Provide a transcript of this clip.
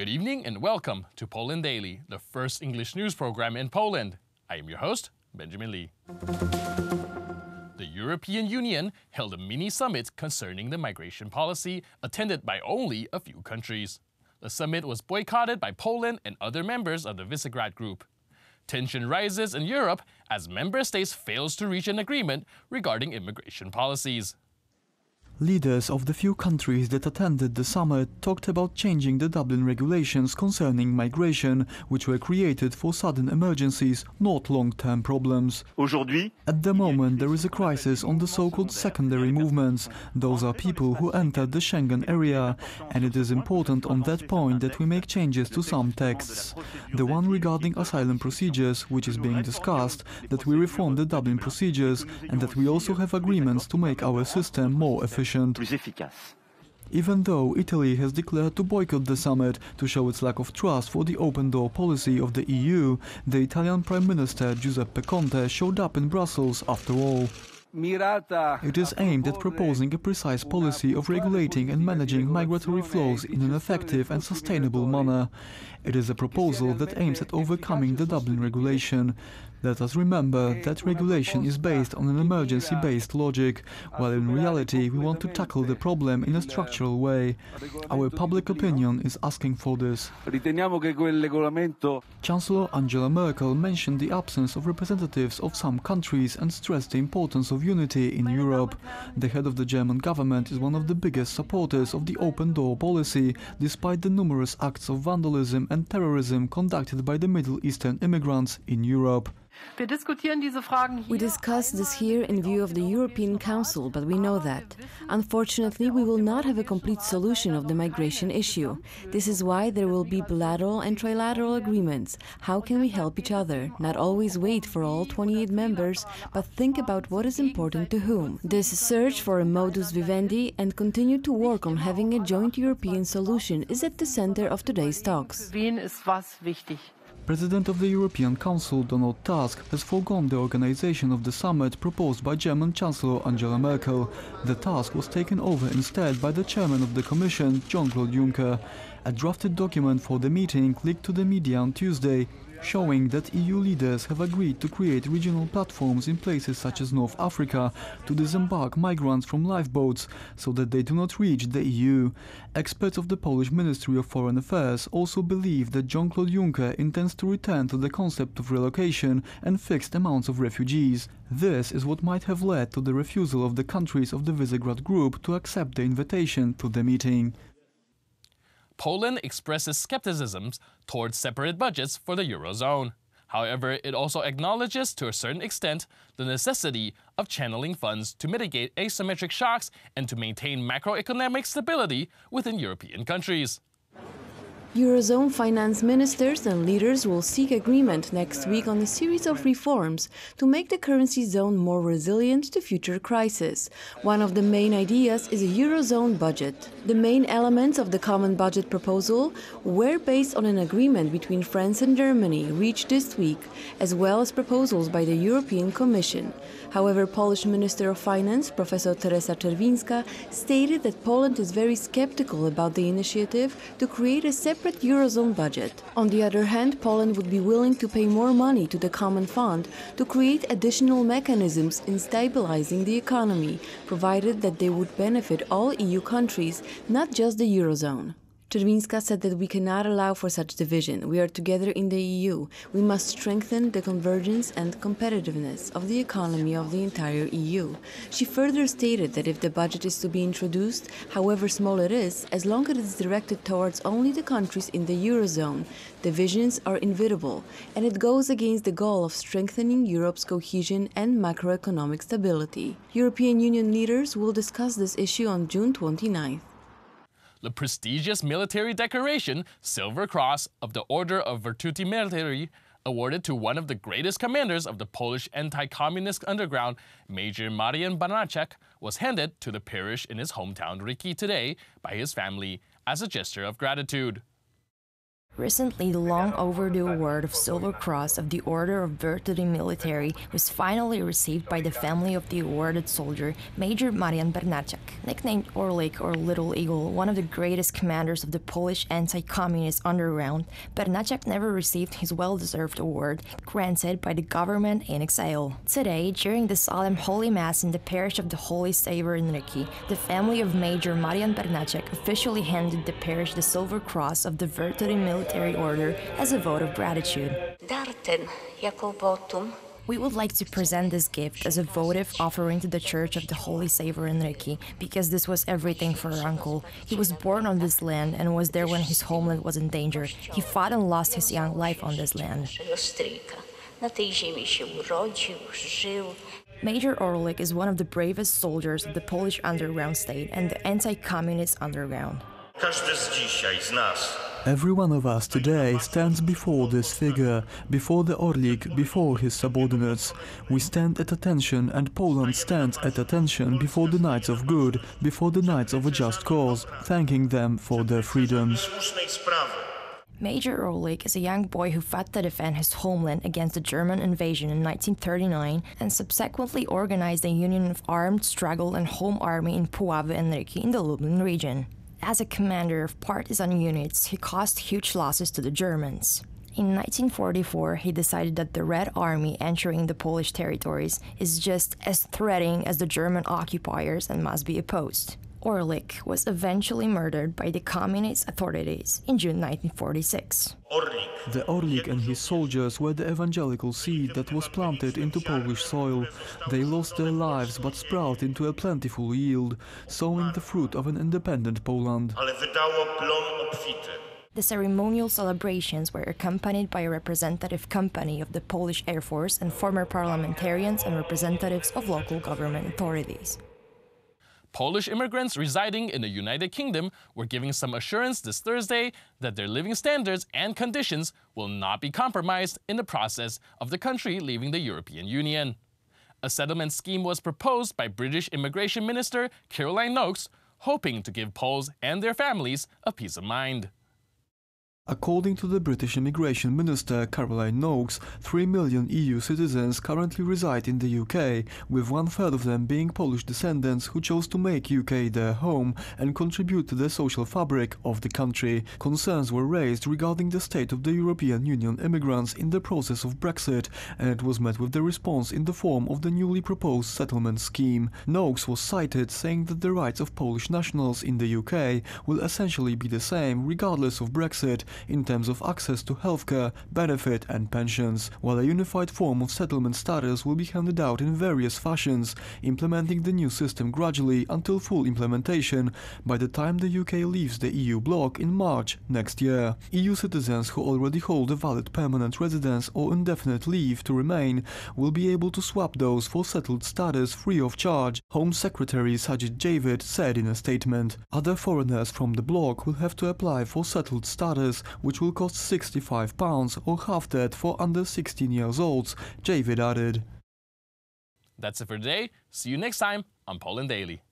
Good evening and welcome to Poland Daily, the first English news program in Poland. I am your host, Benjamin Lee. The European Union held a mini-summit concerning the migration policy, attended by only a few countries. The summit was boycotted by Poland and other members of the Visegrad Group. Tension rises in Europe as member states fail to reach an agreement regarding immigration policies. Leaders of the few countries that attended the summit talked about changing the Dublin regulations concerning migration, which were created for sudden emergencies, not long-term problems. At the moment, there is a crisis on the so-called secondary movements. Those are people who entered the Schengen area, and it is important on that point that we make changes to some texts. The one regarding asylum procedures, which is being discussed, that we reform the Dublin procedures, and that we also have agreements to make our system more efficient. Even though Italy has declared to boycott the summit to show its lack of trust for the open-door policy of the EU, the Italian Prime Minister Giuseppe Conte showed up in Brussels after all. It is aimed at proposing a precise policy of regulating and managing migratory flows in an effective and sustainable manner. It is a proposal that aims at overcoming the Dublin regulation. Let us remember that regulation is based on an emergency-based logic, while in reality we want to tackle the problem in a structural way. Our public opinion is asking for this. Chancellor Angela Merkel mentioned the absence of representatives of some countries and stressed the importance of unity in Europe. The head of the German government is one of the biggest supporters of the open-door policy, despite the numerous acts of vandalism and terrorism conducted by the Middle Eastern immigrants in Europe. We discuss this here in view of the European Council, but we know that. Unfortunately, we will not have a complete solution of the migration issue. This is why there will be bilateral and trilateral agreements. How can we help each other? Not always wait for all 28 members, but think about what is important to whom. This search for a modus vivendi and continue to work on having a joint European solution is at the center of today's talks. President of the European Council, Donald Tusk, has foregone the organization of the summit proposed by German Chancellor Angela Merkel. The task was taken over instead by the chairman of the Commission, Jean-Claude Juncker. A drafted document for the meeting leaked to the media on Tuesday, showing that EU leaders have agreed to create regional platforms in places such as North Africa to disembark migrants from lifeboats so that they do not reach the EU. Experts of the Polish Ministry of Foreign Affairs also believe that Jean-Claude Juncker intends to return to the concept of relocation and fixed amounts of refugees. This is what might have led to the refusal of the countries of the Visegrad Group to accept the invitation to the meeting. Poland expresses skepticism towards separate budgets for the Eurozone. However, it also acknowledges to a certain extent the necessity of channeling funds to mitigate asymmetric shocks and to maintain macroeconomic stability within European countries. Eurozone finance ministers and leaders will seek agreement next week on a series of reforms to make the currency zone more resilient to future crises. One of the main ideas is a Eurozone budget. The main elements of the common budget proposal were based on an agreement between France and Germany reached this week, as well as proposals by the European Commission. However, Polish Minister of Finance, Professor Teresa Czerwińska, stated that Poland is very skeptical about the initiative to create a separate Eurozone budget. On the other hand, Poland would be willing to pay more money to the common fund to create additional mechanisms in stabilizing the economy, provided that they would benefit all EU countries, not just the Eurozone. Czerwińska said that we cannot allow for such division. We are together in the EU. We must strengthen the convergence and competitiveness of the economy of the entire EU. She further stated that if the budget is to be introduced, however small it is, as long as it is directed towards only the countries in the Eurozone, divisions are inevitable, and it goes against the goal of strengthening Europe's cohesion and macroeconomic stability. European Union leaders will discuss this issue on June 29th. The prestigious military decoration, Silver Cross of the Order of Virtuti Militari, awarded to one of the greatest commanders of the Polish anti-communist underground, Major Marian Banachek, was handed to the parish in his hometown Ryki today by his family as a gesture of gratitude. Recently, the long overdue award of Silver Cross of the Order of Virtuti Militari was finally received by the family of the awarded soldier, Major Marian Bernacek. Nicknamed Orlik or Little Eagle, one of the greatest commanders of the Polish anti-communist underground, Bernacek never received his well-deserved award, granted by the government in exile. Today, during the solemn Holy Mass in the parish of the Holy Savior in Ryki, the family of Major Marian Bernacek officially handed the parish the Silver Cross of the Virtuti Militari Order as a vote of gratitude. We would like to present this gift as a votive offering to the Church of the Holy Savior in Ryki, because this was everything for our uncle. He was born on this land and was there when his homeland was in danger. He fought and lost his young life on this land. Major Orlik is one of the bravest soldiers of the Polish underground state and the anti-communist underground. Every one of us today stands before this figure, before the Orlik, before his subordinates. We stand at attention, and Poland stands at attention before the Knights of Good, before the Knights of a Just Cause, thanking them for their freedom. Major Orlik is a young boy who fought to defend his homeland against the German invasion in 1939 and subsequently organized a union of armed struggle and home army in Puławy and Ryki in the Lublin region. As a commander of partisan units, he caused huge losses to the Germans. In 1944, he decided that the Red Army entering the Polish territories is just as threatening as the German occupiers and must be opposed. Orlik was eventually murdered by the communist authorities in June 1946. The Orlik and his soldiers were the evangelical seed that was planted into Polish soil. They lost their lives but sprouted into a plentiful yield, sowing the fruit of an independent Poland. The ceremonial celebrations were accompanied by a representative company of the Polish Air Force and former parliamentarians and representatives of local government authorities. Polish immigrants residing in the United Kingdom were giving some assurance this Thursday that their living standards and conditions will not be compromised in the process of the country leaving the European Union. A settlement scheme was proposed by British Immigration Minister Caroline Noakes, hoping to give Poles and their families a peace of mind. According to the British Immigration Minister Caroline Noakes, 3 million EU citizens currently reside in the UK, with 1/3 of them being Polish descendants who chose to make UK their home and contribute to the social fabric of the country. Concerns were raised regarding the state of the European Union immigrants in the process of Brexit, and it was met with the response in the form of the newly proposed settlement scheme. Noakes was cited saying that the rights of Polish nationals in the UK will essentially be the same regardless of Brexit, in terms of access to healthcare, benefit and pensions, while a unified form of settlement status will be handed out in various fashions, implementing the new system gradually until full implementation by the time the UK leaves the EU bloc in March next year. EU citizens who already hold a valid permanent residence or indefinite leave to remain will be able to swap those for settled status free of charge, Home Secretary Sajid Javid said in a statement. Other foreigners from the bloc will have to apply for settled status, which will cost £65 or half that for under 16 years olds, Javid added. That's it for today. See you next time on Poland Daily.